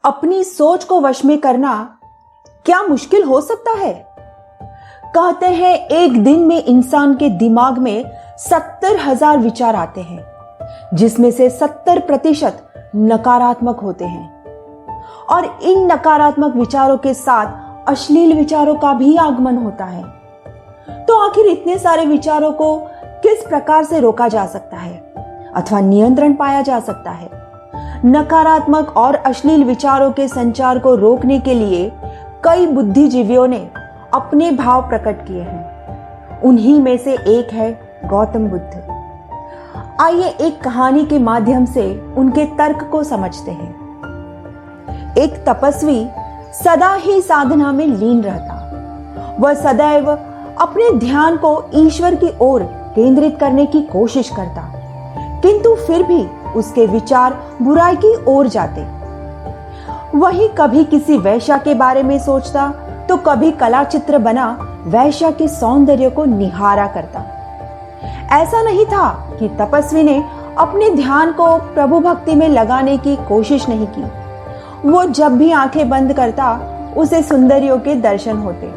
अपनी सोच को वश में करना क्या मुश्किल हो सकता है? कहते हैं एक दिन में इंसान के दिमाग में 70,000 विचार आते हैं, जिसमें से 70% नकारात्मक होते हैं। और इन नकारात्मक विचारों के साथ अश्लील विचारों का भी आगमन होता है। तो आखिर इतने सारे विचारों को किस प्रकार से रोका जा सकता है अथवा नियंत्रण पाया जा सकता है? नकारात्मक और अश्लील विचारों के संचार को रोकने के लिए कई बुद्धिजीवियों ने अपने भाव प्रकट किए हैं। उन्हीं में से एक है गौतम बुद्ध। आइए एक कहानी के माध्यम से उनके तर्क को समझते हैं। एक तपस्वी सदा ही साधना में लीन रहता। वह सदैव अपने ध्यान को ईश्वर की ओर केंद्रित करने की कोशिश करता, किंतु फिर भी उसके विचार बुराई की ओर जाते। वही कभी किसी वैश्या के बारे में सोचता तो कभी कला चित्र बना वैश्या के सौंदर्य को निहारा करता। ऐसा नहीं था कि तपस्वी ने अपने ध्यान को प्रभु भक्ति में लगाने की कोशिश नहीं की। वो जब भी आंखें बंद करता उसे सुंदरियों के दर्शन होते।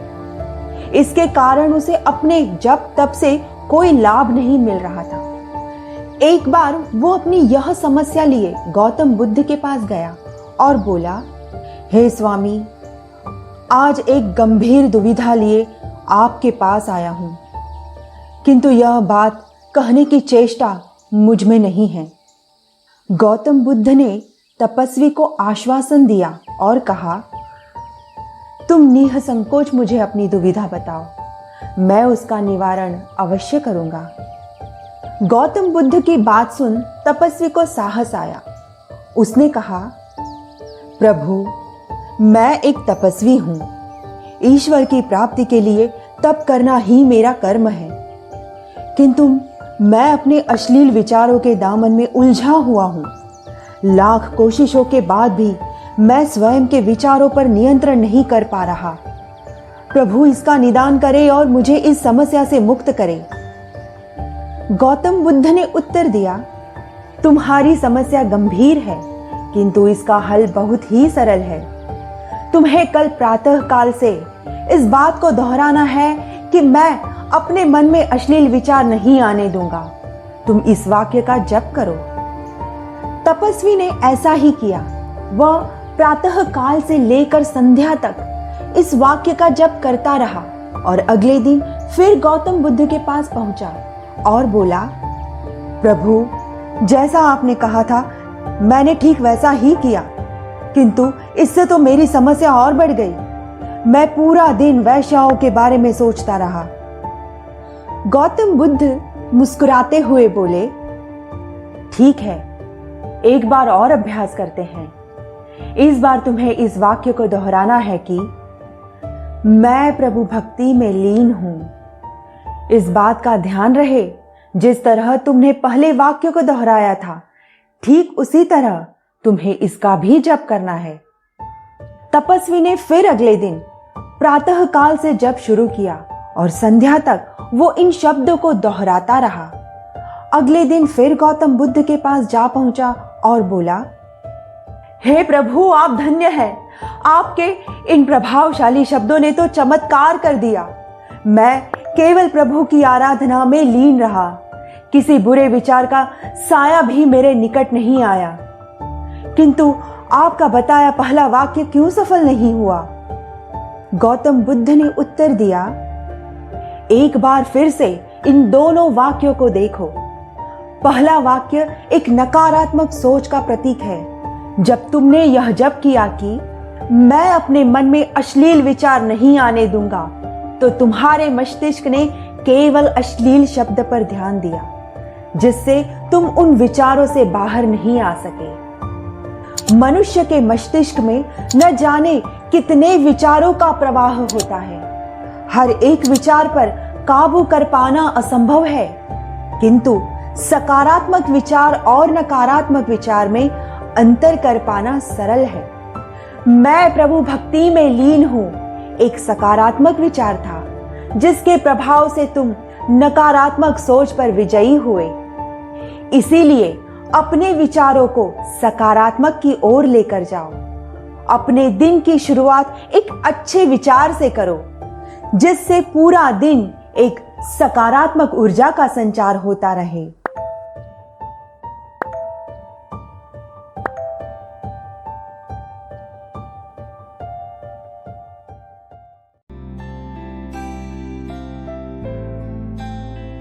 इसके कारण उसे अपने जप तप से कोई लाभ नहीं मिल रहा था। एक बार वो अपनी यह समस्या लिए गौतम बुद्ध के पास गया और बोला, हे स्वामी, आज एक गंभीर दुविधा लिए आपके पास आया हूं, किंतु यह बात कहने की चेष्टा मुझ में नहीं है। गौतम बुद्ध ने तपस्वी को आश्वासन दिया और कहा, तुम निसंकोच मुझे अपनी दुविधा बताओ, मैं उसका निवारण अवश्य करूंगा। गौतम बुद्ध की बात सुन तपस्वी को साहस आया। उसने कहा, प्रभु, मैं एक तपस्वी हूं। ईश्वर की प्राप्ति के लिए तप करना ही मेरा कर्म है, किंतु मैं अपने अश्लील विचारों के दामन में उलझा हुआ हूं। लाख कोशिशों के बाद भी मैं स्वयं के विचारों पर नियंत्रण नहीं कर पा रहा। प्रभु इसका निदान करे और मुझे इस समस्या से मुक्त करे। गौतम बुद्ध ने उत्तर दिया, तुम्हारी समस्या गंभीर है, किंतु इसका हल बहुत ही सरल है। तुम्हें कल प्रातः काल से इस बात को दोहराना है कि मैं अपने मन में अश्लील विचार नहीं आने दूंगा। तुम इस वाक्य का जप करो। तपस्वी ने ऐसा ही किया। वह प्रातः काल से लेकर संध्या तक इस वाक्य का जप करता रहा और अगले दिन फिर गौतम बुद्ध के पास पहुंचा और बोला, प्रभु, जैसा आपने कहा था मैंने ठीक वैसा ही किया, किंतु इससे तो मेरी समस्या और बढ़ गई। मैं पूरा दिन वैश्याओं के बारे में सोचता रहा। गौतम बुद्ध मुस्कुराते हुए बोले, ठीक है, एक बार और अभ्यास करते हैं। इस बार तुम्हें इस वाक्य को दोहराना है कि मैं प्रभु भक्ति में लीन हूं। इस बात का ध्यान रहे, जिस तरह तुमने पहले वाक्य को दोहराया था, ठीक उसी तरह तुम्हें इसका भी जप करना है। तपस्वी ने फिर अगले दिन प्रातः काल से जप शुरू किया और संध्या तक वो इन शब्दों को दोहराता रहा। अगले दिन फिर गौतम बुद्ध के पास जा पहुंचा और बोला, हे प्रभु, आप धन्य हैं। आपके इन प्रभावशाली शब्दों ने तो चमत्कार कर दिया। मैं केवल प्रभु की आराधना में लीन रहा। किसी बुरे विचार का साया भी मेरे निकट नहीं आया। किंतु आपका बताया पहला वाक्य क्यों सफल नहीं हुआ? गौतम बुद्ध ने उत्तर दिया, एक बार फिर से इन दोनों वाक्यों को देखो। पहला वाक्य एक नकारात्मक सोच का प्रतीक है। जब तुमने यह जप किया कि मैं अपने मन में अश्लील विचार नहीं आने दूंगा, तो तुम्हारे मस्तिष्क ने केवल अश्लील शब्द पर ध्यान दिया, जिससे तुम उन विचारों से बाहर नहीं आ सके। मनुष्य के मस्तिष्क में न जाने कितने विचारों का प्रवाह होता है। हर एक विचार पर काबू कर पाना असंभव है, किंतु सकारात्मक विचार और नकारात्मक विचार में अंतर कर पाना सरल है। मैं प्रभु भक्ति में लीन हूं एक सकारात्मक विचार था, जिसके प्रभाव से तुम नकारात्मक सोच पर विजयी हुए। इसीलिए अपने विचारों को सकारात्मक की ओर लेकर जाओ अपने दिन की शुरुआत एक अच्छे विचार से करो, जिससे पूरा दिन एक सकारात्मक ऊर्जा का संचार होता रहे।